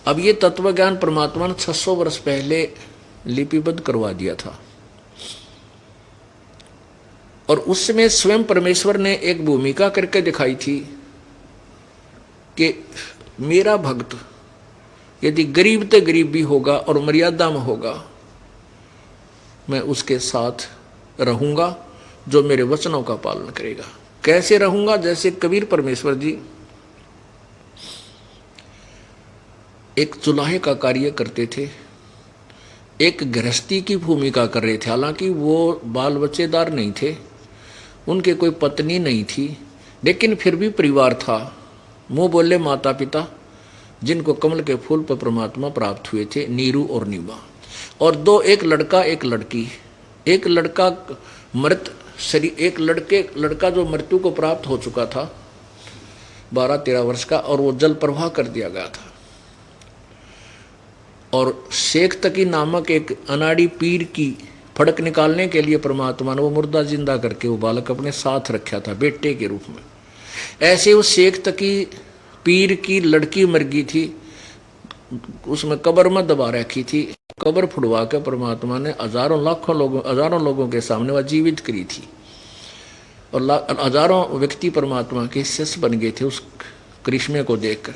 अब ये तत्व ज्ञान परमात्मा ने 600 वर्ष पहले लिपिबद्ध करवा दिया था, और उसमें स्वयं परमेश्वर ने एक भूमिका करके दिखाई थी कि मेरा भक्त यदि गरीब ते गरीब भी होगा और मर्यादा में होगा, मैं उसके साथ रहूंगा जो मेरे वचनों का पालन करेगा। कैसे रहूंगा? जैसे कबीर परमेश्वर जी एक चुलाहे का कार्य करते थे, एक गृहस्थी की भूमिका कर रहे थे। हालांकि वो बाल बच्चेदार नहीं थे, उनके कोई पत्नी नहीं थी, लेकिन फिर भी परिवार था। मुंह बोले माता पिता जिनको कमल के फूल पर परमात्मा प्राप्त हुए थे, नीरू और नीमा, और दो, एक लड़का एक लड़की। एक लड़का मृत शरीर, एक लड़का जो मृत्यु को प्राप्त हो चुका था 12-13 वर्ष का, और वो जल प्रवाह कर दिया गया था। और शेख तकी नामक एक अनाड़ी पीर की फड़क निकालने के लिए परमात्मा ने वो मुर्दा जिंदा करके वो बालक अपने साथ रखा था बेटे के रूप में। ऐसे उस शेख तकी पीर की लड़की मर गई थी, उसमें कब्र में दबा रखी थी। कब्र फुड़वा के परमात्मा ने हजारों लोगों के सामने वह जीवित करी थी, और हजारों व्यक्ति परमात्मा के शिष्य बन गए थे उस करिश्मे को देखकर।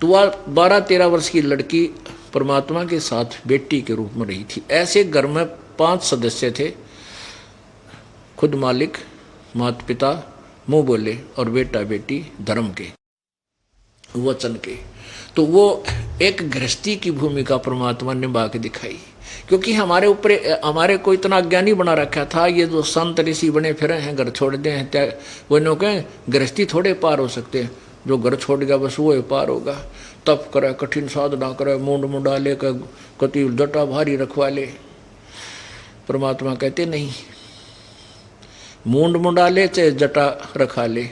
तो वह 12-13 वर्ष की लड़की परमात्मा के साथ बेटी के रूप में रही थी। ऐसे घर में 5 सदस्य थे, खुद मालिक, माता पिता, मुंह बोले, और बेटा बेटी धर्म के, वचन के। तो वो एक गृहस्थी की भूमिका परमात्मा ने निभा के दिखाई, क्योंकि हमारे को इतना अज्ञानी बना रखा था। ये जो संत ऋषि बने फिरे हैं, घर छोड़ दे हैं, वो नो कहें गृहस्थी थोड़े पार हो सकते हैं। जो घर छोड़ गया बस वो पार होगा। तप करे, कठिन साधना करे, मुंड मुंडाले का कति जटा भारी रखवा ले। परमात्मा कहते नहीं, मुंड मुंडाले चाहे जटा रखा ले,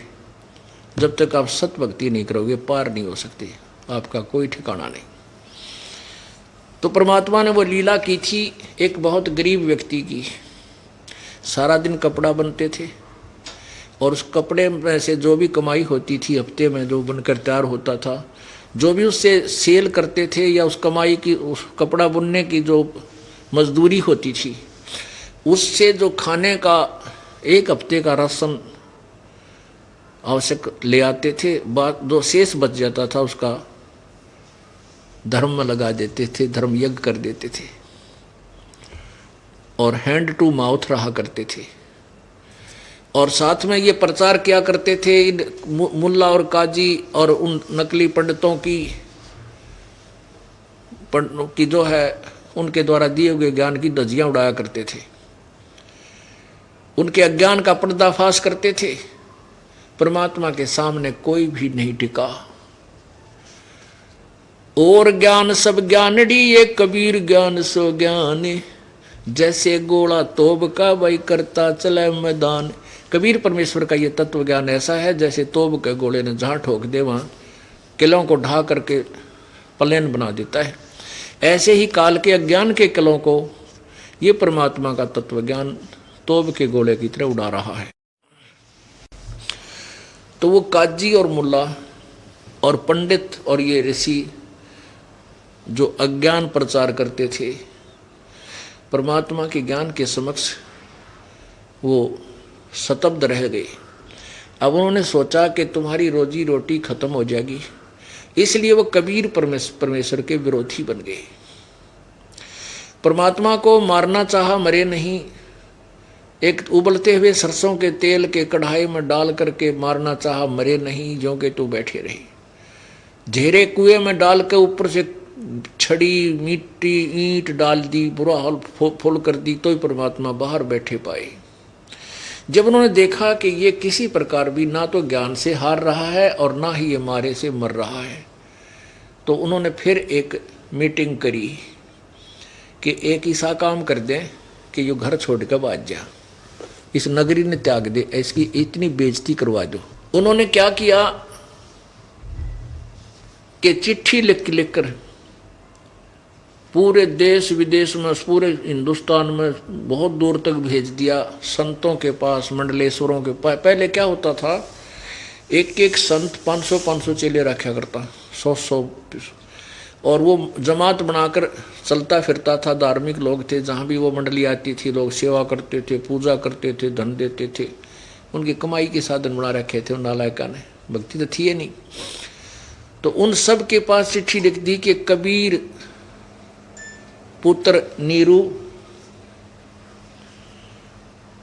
जब तक आप सत भक्ति नहीं करोगे पार नहीं हो सकते, आपका कोई ठिकाना नहीं। तो परमात्मा ने वो लीला की थी एक बहुत गरीब व्यक्ति की। सारा दिन कपड़ा बनते थे, और उस कपड़े में से जो भी कमाई होती थी हफ्ते में जो बनकर तैयार होता था, जो भी उससे सेल करते थे, या उस कमाई की, उस कपड़ा बुनने की जो मजदूरी होती थी, उससे जो खाने का एक हफ्ते का राशन आवश्यक ले आते थे, बाद जो शेष बच जाता था उसका धर्म में लगा देते थे, धर्म यज्ञ कर देते थे, और हैंड टू माउथ रहा करते थे। और साथ में ये प्रचार किया करते थे, इन मुल्ला और काजी और उन नकली पंडितों की जो है उनके द्वारा दिए हुए ज्ञान की धज्जियां उड़ाया करते थे, उनके अज्ञान का पर्दाफाश करते थे। परमात्मा के सामने कोई भी नहीं टिका। और ज्ञान सब ज्ञानड़ी ये कबीर ज्ञान सो ज्ञान, जैसे गोला तोब का वही करता चले मैदान। कबीर परमेश्वर का ये तत्व ज्ञान ऐसा है जैसे तोब के गोले ने जहाँ ठोक दे वहाँ किलों को ढा करके प्लेन बना देता है। ऐसे ही काल के अज्ञान के किलों को ये परमात्मा का तत्व ज्ञान तोब के गोले की तरह उड़ा रहा है। तो वो काजी और मुल्ला और पंडित और ये ऋषि जो अज्ञान प्रचार करते थे, परमात्मा के ज्ञान के समक्ष वो स्तब्ध रह गए। अब उन्होंने सोचा कि तुम्हारी रोजी रोटी खत्म हो जाएगी, इसलिए वो कबीर परमेश्वर के विरोधी बन गए। परमात्मा को मारना चाहा, मरे नहीं। एक उबलते हुए सरसों के तेल के कढ़ाई में डाल करके मारना चाहा, मरे नहीं, जो कि तू बैठे रहे। झेरे कुएं में डाल के ऊपर से छड़ी मिट्टी ईंट डाल दी, बुरा हाल फुल कर दी, तो ही परमात्मा बाहर बैठे पाए। जब उन्होंने देखा कि ये किसी प्रकार भी ना तो ज्ञान से हार रहा है और ना ही ये मारे से मर रहा है, तो उन्होंने फिर एक मीटिंग करी कि एक ऐसा काम कर दें कि ये घर छोड़ कर भाग जा, इस नगरी ने त्याग दे, इसकी इतनी बेइज्जती करवा दो। उन्होंने क्या किया कि चिट्ठी लिख कर पूरे देश विदेश में, पूरे हिंदुस्तान में बहुत दूर तक भेज दिया, संतों के पास, मंडलेश्वरों के पास। पहले क्या होता था, एक एक संत 500-500 चेले रखा करता, 100-100। और वो जमात बनाकर चलता फिरता था। धार्मिक लोग थे, जहाँ भी वो मंडली आती थी लोग सेवा करते थे, पूजा करते थे, धन देते थे। उनकी कमाई के साधन बना रखे थे उन नालायका ने, भक्ति तो थी ही नहीं। तो उन सब के पास चिट्ठी लिख दी कि कबीर पुत्र नीरू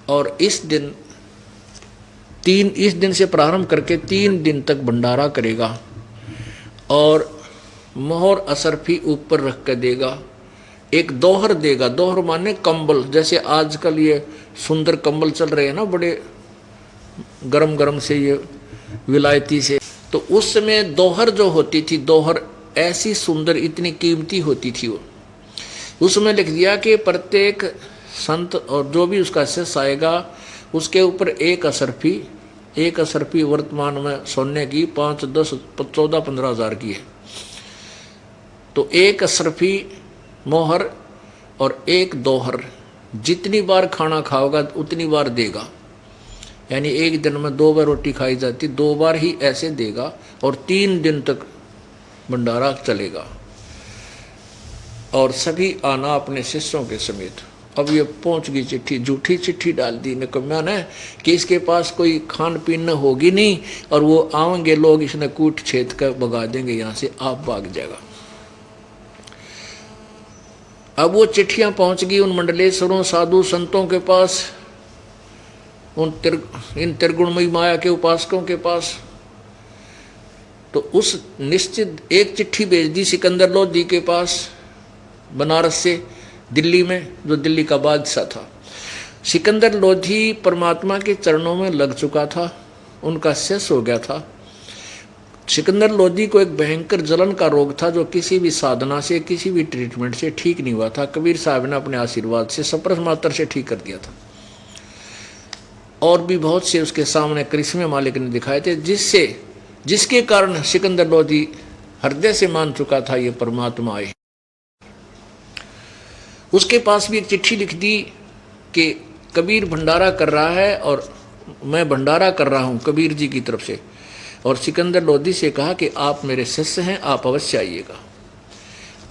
और इस दिन से प्रारंभ करके 3 दिन तक भंडारा करेगा और मोहर असरफी ऊपर रख कर देगा, एक दोहर देगा। दोहर माने कंबल, जैसे आजकल ये सुंदर कंबल चल रहे हैं ना, बड़े गरम गरम से, ये विलायती से। तो उस समय दोहर जो होती थी, दोहर ऐसी सुंदर इतनी कीमती होती थी वो। उसमें लिख दिया कि प्रत्येक संत और जो भी उसका शिष्य आएगा उसके ऊपर एक असरफी वर्तमान में सोने की 5, 10, 14, 15 हज़ार की है। तो एक असरफी मोहर और एक दोहर, जितनी बार खाना खाओगा उतनी बार देगा। यानी एक दिन में 2 बार रोटी खाई जाती, 2 बार ही ऐसे देगा और 3 दिन तक भंडारा चलेगा। और सभी आना अपने शिष्यों के समेत। अब ये पहुंच गई चिट्ठी, झूठी चिट्ठी डाल दी ने कम्या ने कि इसके पास कोई खान पीन होगी नहीं और वो आएंगे लोग, इसने कूट छेद कर भगा देंगे यहाँ से, आप भाग जाएगा। अब वो चिट्ठियां पहुंच गई उन मंडलेश्वरों साधु संतों के पास, इन त्रिगुणमयी माया के उपासकों के पास। तो उस निश्चित एक चिट्ठी भेज दी सिकंदर लोधी के पास बनारस से दिल्ली में, जो दिल्ली का बादशाह था। सिकंदर लोधी परमात्मा के चरणों में लग चुका था, उनका शिष्य हो गया था। सिकंदर लोधी को एक भयंकर जलन का रोग था जो किसी भी साधना से, किसी भी ट्रीटमेंट से ठीक नहीं हुआ था। कबीर साहब ने अपने आशीर्वाद से सप्रस मात्र से ठीक कर दिया था। और भी बहुत से उसके सामने करिश्मे मालिक ने दिखाए थे, जिसके कारण सिकंदर लोधी हृदय से मान चुका था ये परमात्मा आए। उसके पास भी एक चिट्ठी लिख दी कि कबीर भंडारा कर रहा है और मैं भंडारा कर रहा हूँ कबीर जी की तरफ से। और सिकंदर लोधी से कहा कि आप मेरे शिष्य हैं, आप अवश्य आइएगा।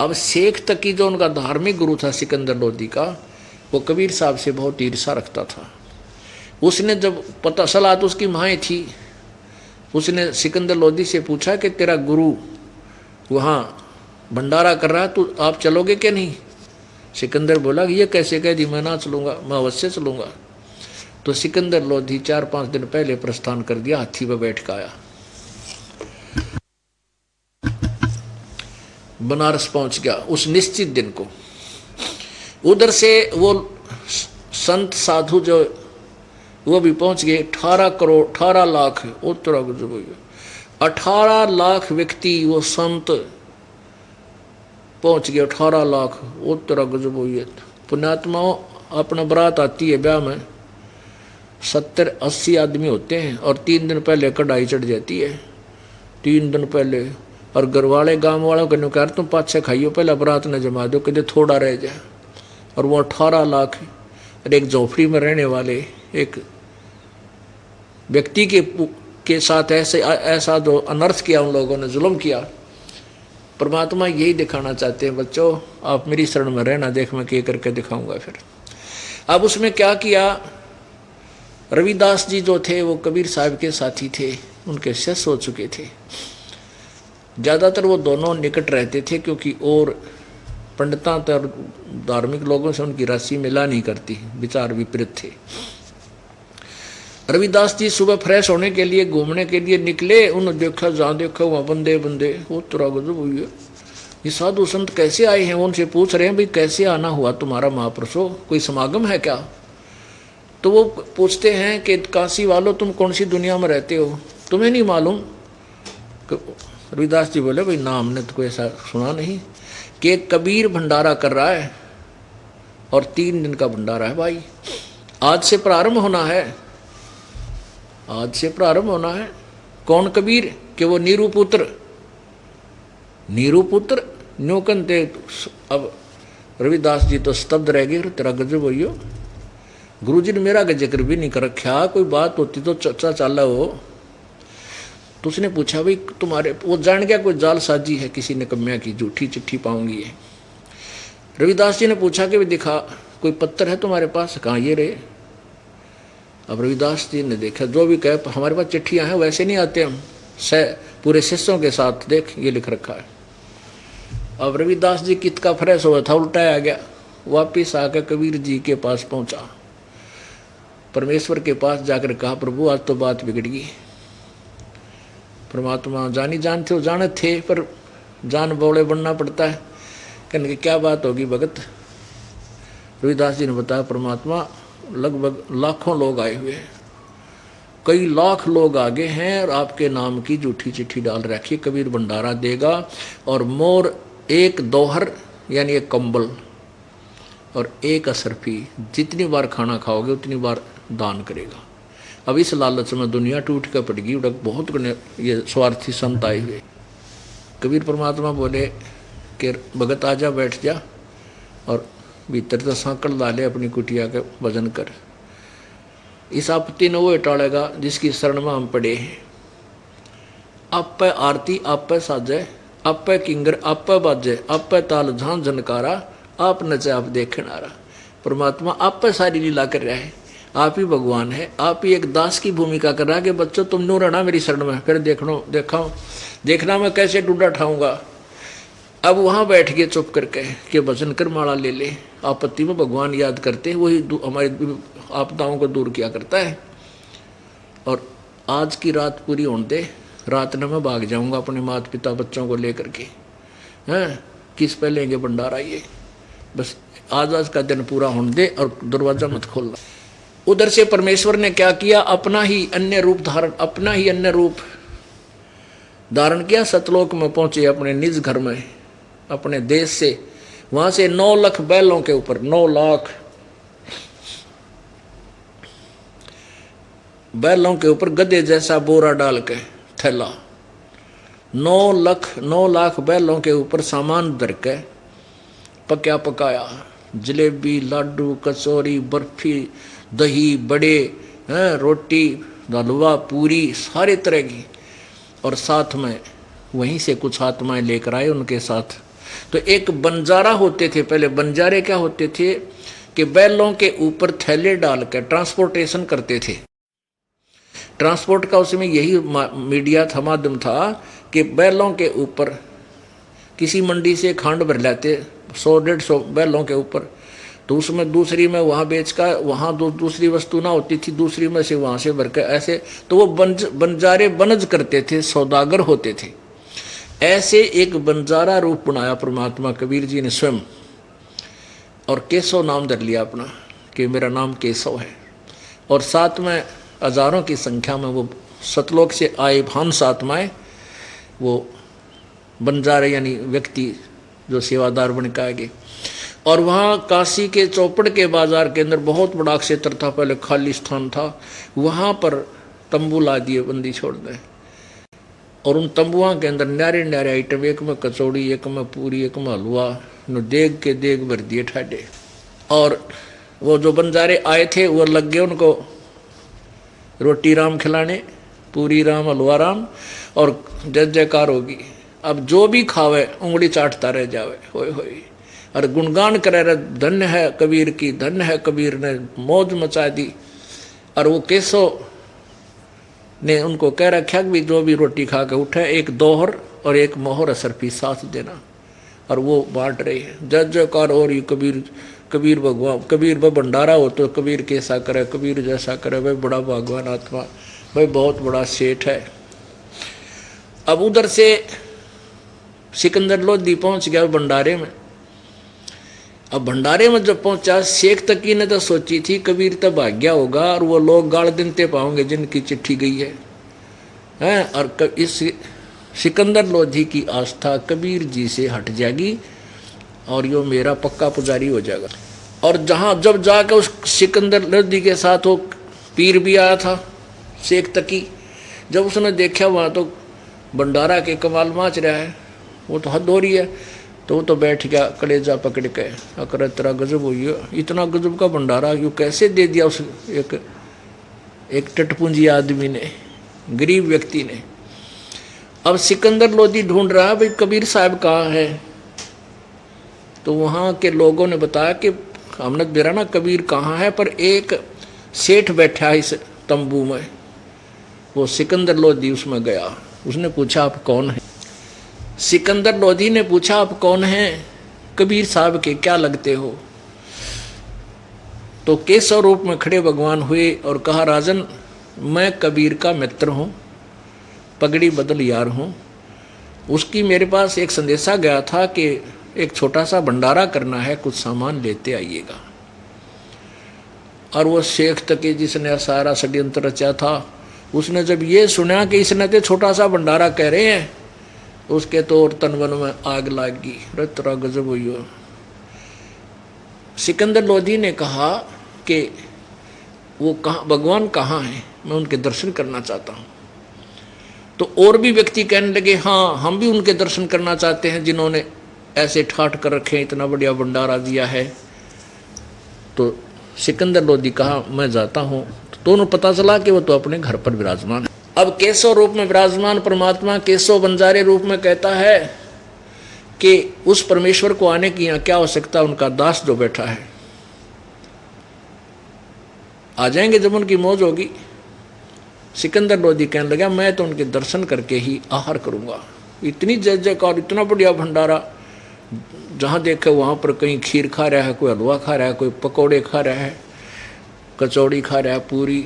अब शेख तकी जो उनका धार्मिक गुरु था सिकंदर लोधी का, वो कबीर साहब से बहुत ईर्षा रखता था। उसने जब पता सलाह तो उसकी माएँ थी, उसने सिकंदर लोधी से पूछा कि तेरा गुरु वहाँ भंडारा कर रहा है, तो आप चलोगे क्या नहीं? सिकंदर बोला कि ये कैसे कह दी, मैं ना चलूँगा, मैं अवश्य चलूँगा। तो सिकंदर लोधी 4-5 दिन पहले प्रस्थान कर दिया, हाथी पर बैठ कर आया, बनारस पहुंच गया उस निश्चित दिन को। उधर से वो संत साधु जो वो भी पहुंच गए। 18 लाख 18 लाख व्यक्ति वो संत पहुंच गए। 18 लाख उत्तर गजब हुई है। पुण्यात्माओं, अपना बारात आती है ब्याह में 70-80 आदमी होते हैं और 3 दिन पहले कढ़ाई चढ़ जाती है, 3 दिन पहले। और घर वाले गाँव वालों को नहीं कह तुम पाछे खाइयो, पहले बारात न जमा दो, कदे थोड़ा रह जाए। और वो 18 लाख और एक झोपड़ी में रहने वाले एक व्यक्ति के साथ ऐसा जो अनर्थ किया उन लोगों ने, जुल्म किया। परमात्मा यही दिखाना चाहते हैं, बच्चों आप मेरी शरण में रहना, देख मैं क्या करके दिखाऊंगा। फिर अब उसमें क्या किया, रविदास जी जो थे वो कबीर साहब के साथी थे, उनके शिष्य हो चुके थे। ज़्यादातर वो दोनों निकट रहते थे क्योंकि और पंडितां और धार्मिक लोगों से उनकी राशि मिला नहीं करती, विचार विपरीत थे। रविदास जी सुबह फ्रेश होने के लिए घूमने के लिए निकले। उन्होंने देखा, जहाँ देखा वहाँ बंदे वो तुरा गजब हुई है, ये साधु संत कैसे आए हैं। उनसे पूछ रहे हैं भाई कैसे आना हुआ तुम्हारा महापुरुषों, कोई समागम है क्या? तो वो पूछते हैं कि काशी वालों तुम कौन सी दुनिया में रहते हो, तुम्हें नहीं मालूम? रविदास जी बोले भाई ना हमने तो कोई ऐसा सुना नहीं कि कबीर भंडारा कर रहा है और 3 दिन का भंडारा है भाई, आज से प्रारंभ होना है, आज से प्रारंभ होना है। कौन कबीर? कि वो नीरू पुत्र न्योकन ते। अब रविदास जी तो स्तब्ध रह गए, तेरा गजब होइयो, गुरु जी ने मेरा जिक्र भी नहीं कर रखा, कोई बात होती तो चर्चा चाला हो। तो उसने पूछा भाई तुम्हारे, वो जान गया कोई जालसाजी है किसी ने कम्या की, झूठी चिट्ठी पाऊंगी ये। रविदास जी ने पूछा कि भाई दिखा कोई पत्थर है तुम्हारे पास, कहाँ ये रहे। अब रविदास जी ने देखा, जो भी कहे हमारे पास चिट्ठियाँ हैं वैसे नहीं आते हम, पूरे शिष्यों के साथ, देख ये लिख रखा है। अब रविदास जी कित का फ्रेश हुआ था, उल्टा आ गया, वापिस आकर कबीर जी के पास पहुंचा, परमेश्वर के पास जाकर कहा प्रभु आज तो बात बिगड़ गई। परमात्मा जानी जानते हो, जाने थे पर जान बौड़े बनना पड़ता है। कहने की क्या बात होगी भगत। रविदास जी ने बताया परमात्मा लगभग लाखों लोग आए हुए हैं, कई लाख लोग आगे हैं और आपके नाम की झूठी चिट्ठी डाल रखी, कबीर भंडारा देगा और मोर एक दोहर यानी एक कंबल और एक असरफी, जितनी बार खाना खाओगे उतनी बार दान करेगा। अब इस लालच में दुनिया टूट कर पड़ गई, बहुत ये स्वार्थी संत आए हुए। कबीर परमात्मा बोले कि भगत आजा बैठ जा और भीतर तो सांकड़ डाले अपनी कुटिया के वजन कर। इस आपत्ति ने वो टालेगा जिसकी शरण में हम पड़े हैं। आप पे आरती आप पे साजे, आप पे किंगर आप पे बाजे, आप पे ताल झां झनकारा, आप नचे आप देखे नारा। परमात्मा आप पे सारी लीला कर रहा है, आप ही भगवान है, आप ही एक दास की भूमिका कर रहा है कि बच्चों तुम नो रहना मेरी शरण में, फिर देखना मैं कैसे डूडा ठाऊंगा। अब वहाँ बैठ गए चुप करके कि भजन कर माला ले ले। आपत्ति में भगवान याद करते, वही हमारी आपदाओं को दूर किया करता है। और आज की रात पूरी होने दे, रात में मैं भाग जाऊंगा अपने माता पिता बच्चों को लेकर के, हैं किस पे लेंगे भंडारा ये, बस आज का दिन पूरा होने दे और दरवाजा मत खोलना। उधर से परमेश्वर ने क्या किया, अपना ही अन्य रूप धारण किया, सतलोक में पहुंचे अपने निज घर में, अपने देश से। वहां से 9 लाख बैलों के ऊपर 9 लाख बैलों के ऊपर गधे जैसा बोरा डाल के थैला, 9 लाख बैलों के ऊपर सामान धर के पकाया पकाया, जलेबी लाडू कचौरी बर्फी दही बड़े रोटी हलवा पूरी सारे तरह की। और साथ में वहीं से कुछ आत्माएं लेकर आए उनके साथ। तो एक बंजारा होते थे पहले। बंजारे क्या होते थे कि बैलों के ऊपर थैले डाल कर ट्रांसपोर्टेशन करते थे। ट्रांसपोर्ट का उसमें यही मीडिया था, माध्यम था कि बैलों के ऊपर किसी मंडी से खांड भर लाते 100-150 बैलों के ऊपर, तो उसमें दूसरी में वहाँ बेच कर, वहाँ दूसरी वस्तु ना होती थी, दूसरी में से वहाँ से भर कर ऐसे, तो वो बंजारे बनज करते थे, सौदागर होते थे। ऐसे एक बंजारा रूप बनाया परमात्मा कबीर जी ने स्वयं, और केशव नाम धर लिया अपना कि मेरा नाम केशव है। और साथ में हजारों की संख्या में वो सतलोक से आए हंस आत्माएं, वो बंजारे यानी व्यक्ति जो सेवादार बन के आगे। और वहाँ काशी के चौपड़ के बाजार के अंदर बहुत बड़ा क्षेत्र था, पहले खाली स्थान था, वहाँ पर तंबू ला दिए बंदी छोड़ दें। और उन तंबुओं के अंदर न्यारे न्यारे आइटम, एक में कचौड़ी, एक में पूरी, एक में हलवा, देग के देग भर दिए ठाडे। और वो जो बंजारे आए थे वो लग गए उनको रोटी राम खिलाने, पूरी राम हलवा राम, और जय जयकार होगी। अब जो भी खावे उंगली चाटता रह जावे, होए होए, और गुणगान करे रहे, धन्य है कबीर की, धन्य है कबीर ने मौज मचा दी। और वो केशव ने उनको कह रखा कि जो भी रोटी खा के उठे एक दोहर और एक मोहर असरफी साथ देना, और वो बांट रही है। जय जयकार हो रही कबीर भगवान, कबीर व भंडारा हो तो कबीर कैसा करे, कबीर जैसा करे, भाई बड़ा भगवान आत्मा, भाई बहुत बड़ा सेठ है। अब उधर से सिकंदर लोधी पहुंच गया भंडारे में। अब भंडारे में जब पहुंचा, शेख तकी ने तो सोची थी कबीर तो भाग्या होगा और वो लोग गाड़ देते पाओगे जिनकी चिट्ठी गई है, हैं? और इस सिकंदर लोधी की आस्था कबीर जी से हट जाएगी और यो मेरा पक्का पुजारी हो जाएगा। और जब जाकर उस सिकंदर लोधी के साथ वो पीर भी आया था शेख तकी, जब उसने देखा वहाँ तो भंडारा के कमाल माच रहा है, वो तो हद हो रही है, तो वो तो बैठ गया कलेजा पकड़ के, अकर तेरा गजब हुई है, इतना गजब का भंडारा क्यों कैसे दे दिया उस एक टटपुंजी आदमी ने, गरीब व्यक्ति ने। अब सिकंदर लोधी ढूंढ रहा है भाई कबीर साहब कहाँ है। तो वहाँ के लोगों ने बताया कि हमने बेरा ना कबीर कहाँ है, पर एक सेठ बैठा है इस तंबू में। वो सिकंदर लोधी उसमें गया, उसने पूछा आप कौन है। सिकंदर लोधी ने पूछा आप कौन हैं, कबीर साहब के क्या लगते हो। तो केशव रूप में खड़े भगवान हुए और कहा राजन मैं कबीर का मित्र हूँ, पगड़ी बदल यार हूँ। उसकी मेरे पास एक संदेशा गया था कि एक छोटा सा भंडारा करना है, कुछ सामान लेते आइएगा। और वो शेख तकी जिसने सारा षड्यंत्र रचा था, उसने जब ये सुना कि इसने तो छोटा सा भंडारा कह रहे हैं, उसके तो और तन मन में आग लाग गई। रतरा गजब हुई हो। सिकंदर लोधी ने कहा कि वो कहाँ भगवान कहाँ हैं, मैं उनके दर्शन करना चाहता हूँ। तो और भी व्यक्ति कहने लगे हाँ हम भी उनके दर्शन करना चाहते हैं जिन्होंने ऐसे ठाट कर रखे, इतना बढ़िया भंडारा दिया है। तो सिकंदर लोधी कहा मैं जाता हूँ। तो दोनों पता चला कि वो तो अपने घर पर विराजमान है। अब केशव रूप में विराजमान परमात्मा केशव बंजारे रूप में कहता है कि उस परमेश्वर को आने की यहाँ क्या आवश्यकता, उनका दास जो बैठा है आ जाएंगे जब उनकी मौज होगी। सिकंदर लोधी कहने लगा मैं तो उनके दर्शन करके ही आहार करूंगा। इतनी जय जयकार, इतना बढ़िया भंडारा, जहाँ देखे वहाँ पर कहीं खीर खा रहा है, कोई हलवा खा रहा है, कोई पकौड़े खा रहा है, कचौड़ी खा रहा है, पूरी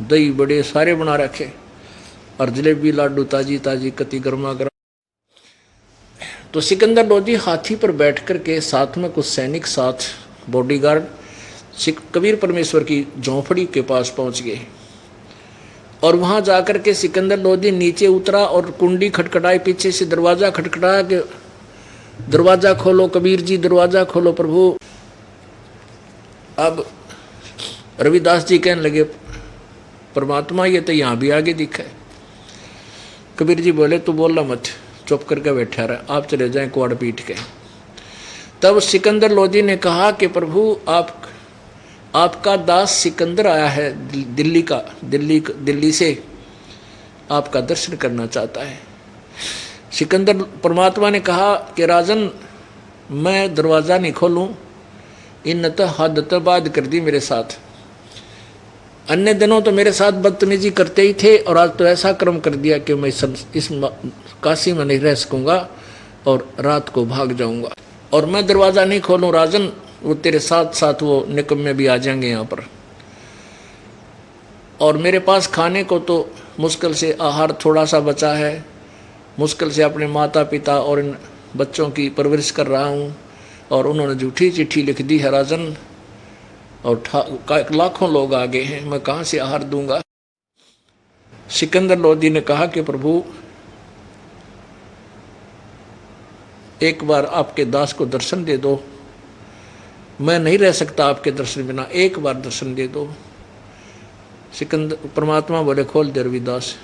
दही बड़े सारे बना रखे, और जलेबी लाडू ताजी ताजी कति गर्मा गर्म। तो सिकंदर लोधी हाथी पर बैठ कर के साथ में कुछ सैनिक साथ बॉडीगार्ड कबीर परमेश्वर की झोंपड़ी के पास पहुंच गए। और वहां जाकर के सिकंदर लोधी नीचे उतरा और कुंडी खटखटाई, पीछे से दरवाजा खटखटाया कि दरवाजा खोलो कबीर जी, दरवाजा खोलो प्रभु। अब रविदास जी कहने लगे परमात्मा ये तो यहाँ भी आगे दिखा है। कबीर जी बोले तू बोलना मत, चुप करके बैठा रहा, आप चले जाएं कुआड़ पीट के। तब सिकंदर लोधी ने कहा कि प्रभु आपका दास सिकंदर आया है दिल्ली से, आपका दर्शन करना चाहता है। सिकंदर परमात्मा ने कहा कि राजन मैं दरवाज़ा नहीं खोलूं, इन तो हद तो बात कर दी मेरे साथ। अन्य दिनों तो मेरे साथ बदतमीजी करते ही थे, और आज तो ऐसा कर्म कर दिया कि मैं इस काशी में नहीं रह सकूंगा और रात को भाग जाऊंगा। और मैं दरवाज़ा नहीं खोलूं राजन, वो तेरे साथ साथ वो निकम्मे भी आ जाएंगे यहाँ पर। और मेरे पास खाने को तो मुश्किल से आहार थोड़ा सा बचा है, मुश्किल से अपने माता पिता और इन बच्चों की परवरिश कर रहा हूँ, और उन्होंने झूठी चिट्ठी लिख दी है राजन, और लाखों लोग आ गए हैं, मैं कहाँ से आहार दूंगा। सिकंदर लोधी ने कहा कि प्रभु एक बार आपके दास को दर्शन दे दो, मैं नहीं रह सकता आपके दर्शन बिना, एक बार दर्शन दे दो। सिकंदर परमात्मा बोले खोल दे रविदास,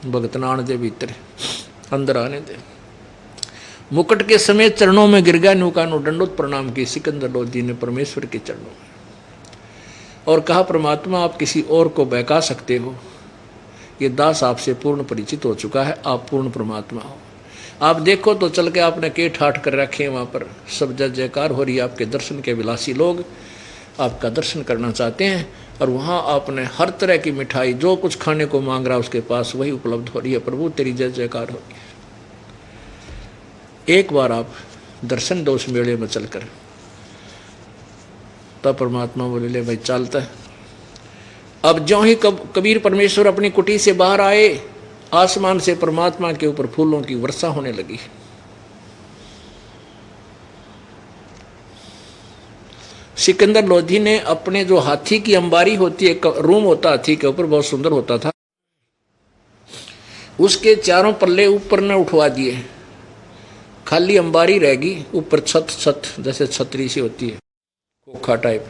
भगत नाण दे भीतर, अंदर आने दे। मुकुट के समेत चरणों में गिर गया, नुकानो दंडोत प्रणाम की सिकंदर लोधी ने परमेश्वर के चरणों में, और कहा परमात्मा आप किसी और को बहका सकते हो, ये दास आपसे पूर्ण परिचित हो चुका है, आप पूर्ण परमात्मा हो। आप देखो तो चल के आपने के ठाठ कर रखे हैं, वहाँ पर सब जय जयकार हो रही है, आपके दर्शन के विलासी लोग आपका दर्शन करना चाहते हैं, और वहाँ आपने हर तरह की मिठाई जो कुछ खाने को मांग रहा उसके पास वही उपलब्ध हो रही है। प्रभु तेरी जय जयकार हो रही है, एक बार आप दर्शन दो उस मेले में चलकर। तब परमात्मा बोले ले भाई चलता है। अब ज्यों ही कबीर परमेश्वर अपनी कुटी से बाहर आए, आसमान से परमात्मा के ऊपर फूलों की वर्षा होने लगी। सिकंदर लोधी ने अपने जो हाथी की अंबारी होती है, रूम होता हाथी के ऊपर, बहुत सुंदर होता था, उसके चारों पल्ले ऊपर न उठवा दिए, खाली अंबारी रहेगी, ऊपर छत जैसे छतरी सी होती है, खोखा टाइप,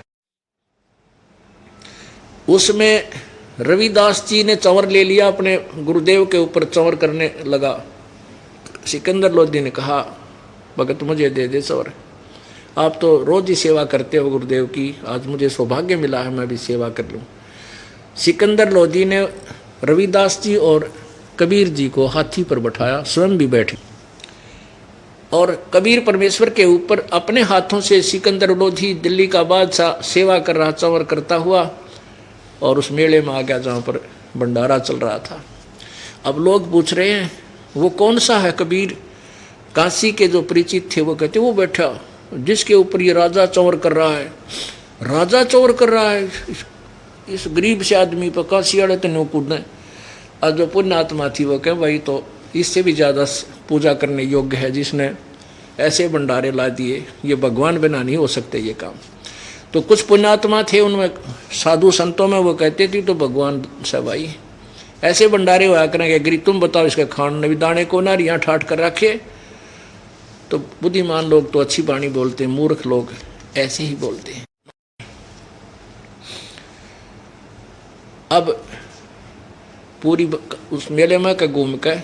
उसमें रविदास जी ने चंवर ले लिया, अपने गुरुदेव के ऊपर चंवर करने लगा। सिकंदर लोधी ने कहा भगत मुझे दे दे चंवर, आप तो रोज ही सेवा करते हो गुरुदेव की, आज मुझे सौभाग्य मिला है मैं भी सेवा कर लूँ। सिकंदर लोधी ने रविदास जी और कबीर जी को हाथी पर बैठाया, स्वयं भी बैठे, और कबीर परमेश्वर के ऊपर अपने हाथों से सिकंदर लोधी दिल्ली का बादशाह सेवा कर रहा, चंवर करता हुआ, और उस मेले में आ गया जहाँ पर भंडारा चल रहा था। अब लोग पूछ रहे हैं वो कौन सा है कबीर? काशी के जो परिचित थे वो कहते वो बैठा जिसके ऊपर ये राजा चंवर कर रहा है, राजा चंवर कर रहा है इस गरीब से आदमी पर, काशी वाले तो कूदें। और जो पुण्यात्मा थी वो कहे भाई तो इससे भी ज़्यादा पूजा करने योग्य है जिसने ऐसे भंडारे ला दिए, ये भगवान बिना नहीं हो सकते ये काम। तो कुछ पुण्यात्मा थे उनमें साधु संतों में, वो कहते थे तो भगवान से भाई ऐसे भंडारे हुआ करेंगे, गिरी तुम बताओ इसके खान ने भी दाने को ना यहाँ ठाट कर रखे। तो बुद्धिमान लोग तो अच्छी वाणी बोलते हैं, मूर्ख लोग ऐसे ही बोलते हैं। अब पूरी उस मेले में का घूम के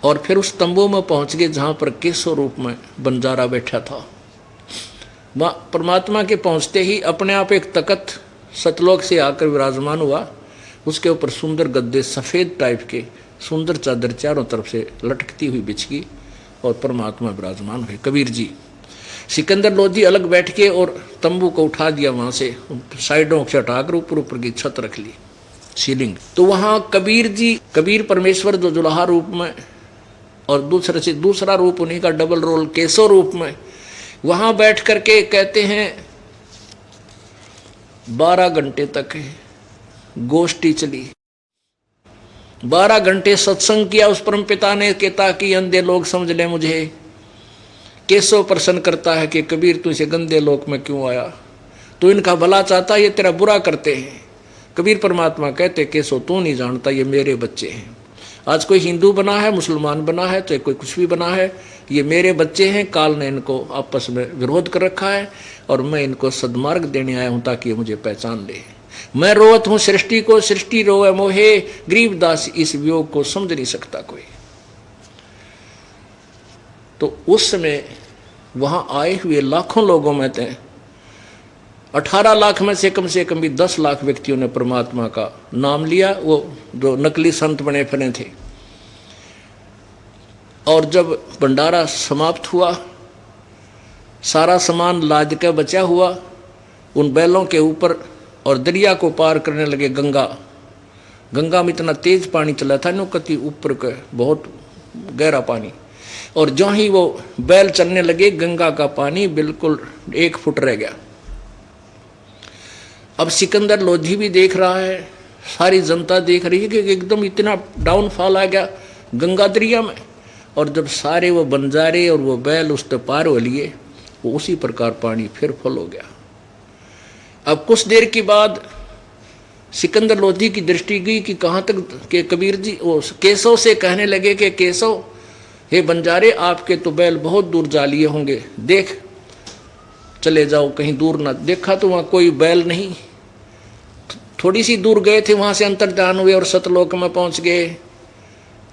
और फिर उस तंबू में पहुंच गए जहां पर केशव रूप में बंजारा बैठा था। वहां परमात्मा के पहुंचते ही अपने आप एक तख्त सतलोक से आकर विराजमान हुआ, उसके ऊपर सुंदर गद्दे सफ़ेद टाइप के, सुंदर चादर चारों तरफ से लटकती हुई बिछ गई और परमात्मा विराजमान हुए। कबीर जी सिकंदर लोधी अलग बैठ के और तंबू को उठा दिया, वहाँ से साइडों से हटाकर ऊपर ऊपर की छत रख ली, सीलिंग। तो वहाँ कबीर जी, कबीर परमेश्वर जो जुलाहा रूप में और दूसरे से दूसरा रूप उन्हीं का डबल रोल केशव रूप में, वहाँ बैठ करके कहते हैं 12 घंटे तक गोष्ठी चली, 12 घंटे सत्संग किया उस परम पिता ने कि ताकि अंधे लोग समझ लें मुझे। केशव प्रश्न करता है कि कबीर तू इसे गंदे लोक में क्यों आया, तू इनका भला चाहता, ये तेरा बुरा करते हैं। कबीर परमात्मा कहते केशव तू नहीं जानता, ये मेरे बच्चे हैं। आज कोई हिंदू बना है, मुसलमान बना है, चाहे कोई कुछ भी बना है, ये मेरे बच्चे हैं। काल ने इनको आपस में विरोध कर रखा है और मैं इनको सद्मार्ग देने आया हूँ ताकि ये मुझे पहचान ले। मैं रोवत हूँ सृष्टि को, सृष्टि रोवे मोहे, गरीबदास इस वियोग को समझ नहीं सकता कोई। तो उस समय वहां आए हुए लाखों लोगों में थे 18 लाख में से कम भी 10 लाख व्यक्तियों ने परमात्मा का नाम लिया, वो जो नकली संत बने फिरे थे। और जब भंडारा समाप्त हुआ, सारा सामान लाद के बचा हुआ उन बैलों के ऊपर और दरिया को पार करने लगे। गंगा में इतना तेज पानी चला था नो, कति ऊपर के बहुत गहरा पानी, और जो ही वो बैल चलने लगे गंगा का पानी बिल्कुल 1 फुट रह गया। अब सिकंदर लोधी भी देख रहा है, सारी जनता देख रही है कि एकदम इतना डाउनफॉल आ गया गंगा दरिया में। और जब सारे वो बंजारे और वो बैल उस पर पार हो लिए, वो उसी प्रकार पानी फिर फुल हो गया। अब कुछ देर के बाद सिकंदर लोधी की दृष्टि गई कि कहाँ तक के कबीर जी वो केशव से कहने लगे कि केशव हे बंजारे, आपके तो बैल बहुत दूर जा लिए होंगे, देख चले जाओ कहीं दूर ना। देखा तो वहाँ कोई बैल नहीं, थोड़ी सी दूर गए थे, वहाँ से अंतर्ध्यान हुए और सतलोक में पहुँच गए।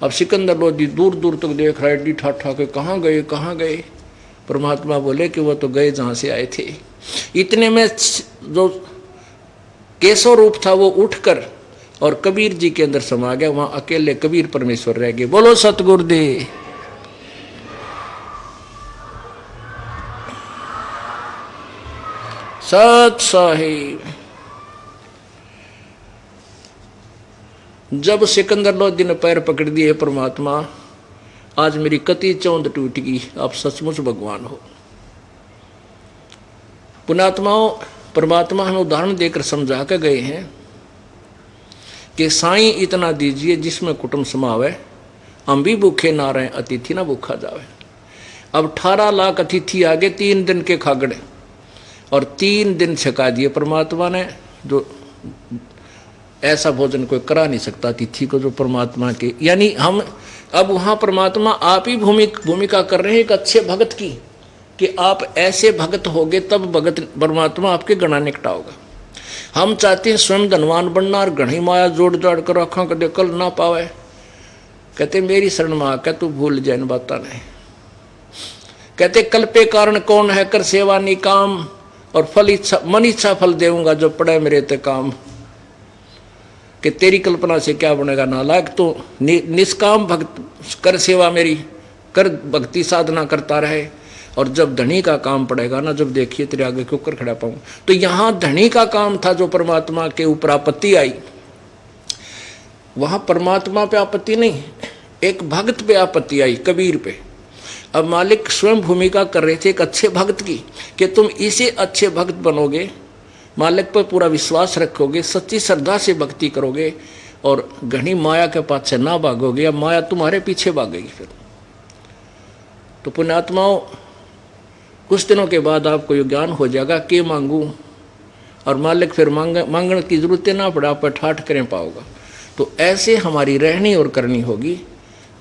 अब सिकंदर लोधी दूर दूर तक देख रहा है ठाठा के, कहाँ गए कहाँ गए। परमात्मा बोले कि वो तो गए जहाँ से आए थे। इतने में जो केशव रूप था वो उठकर और कबीर जी के अंदर समा गया। वहाँ अकेले कबीर परमेश्वर रह गए। बोलो सतगुरुदेव। सत साहिब। जब सिकंदर लोधी ने पैर पकड़ दिए, परमात्मा आज मेरी कति चौंध टूट गई, आप सचमुच भगवान हो। पुण्यात्माओं, परमात्मा हमें उदाहरण देकर समझा के गए हैं कि साईं इतना दीजिए जिसमें कुटुंब समावे, हम भी भूखे ना रहे, अतिथि ना भूखा जावे। अब 18 लाख अतिथि आ गए 3 दिन के खागड़े, और 3 दिन छका दिए परमात्मा ने। जो ऐसा भोजन कोई करा नहीं सकता अतिथि को जो परमात्मा के, यानी हम अब वहाँ परमात्मा आप ही भूमिका कर रहे हैं एक अच्छे भगत की, कि आप ऐसे भगत होगे तब भगत परमात्मा आपके गणा निकटाओगा। हम चाहते हैं स्वयं धनवान बनना और घनी माया जोड़ जाड़ कर आँखों कदे कल ना पावे। कहते मेरी शरण में आकर तू भूल जाए इन बात ने। कहते कल पे कारण कौन है, कर सेवा निकाम, और फल इच्छा मन इच्छा फल देऊंगा जो पड़े मेरे ते काम। कि तेरी कल्पना से क्या बनेगा नालायक, तो निष्काम भक्त कर सेवा मेरी, कर भक्ति साधना करता रहे, और जब धनी का काम पड़ेगा ना, जब देखिए तेरे आगे क्यों कर खड़ा पाऊँ। तो यहाँ धनी का काम था जो परमात्मा के ऊपर आपत्ति आई, वहाँ परमात्मा पे आपत्ति नहीं, एक भक्त पे आपत्ति आई, कबीर पे। अब मालिक स्वयं भूमिका कर रहे थे एक अच्छे भक्त की, कि तुम इसे अच्छे भक्त बनोगे, मालिक पर पूरा विश्वास रखोगे, सच्ची श्रद्धा से भक्ति करोगे, और घनी माया के पास ना भागोगे, या माया तुम्हारे पीछे भागेगी। फिर तो पुण्यात्माओं, कुछ दिनों के बाद आपको ये ज्ञान हो जाएगा कि मांगू, और मालिक फिर मांगने की जरूरत ना पड़े, आप पर ठाठ करें पाओगा। तो ऐसे हमारी रहनी और करनी होगी,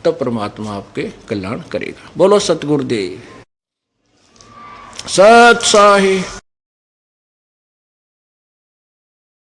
तब परमात्मा आपके कल्याण करेगा। बोलो सतगुरुदेव सत साहिब।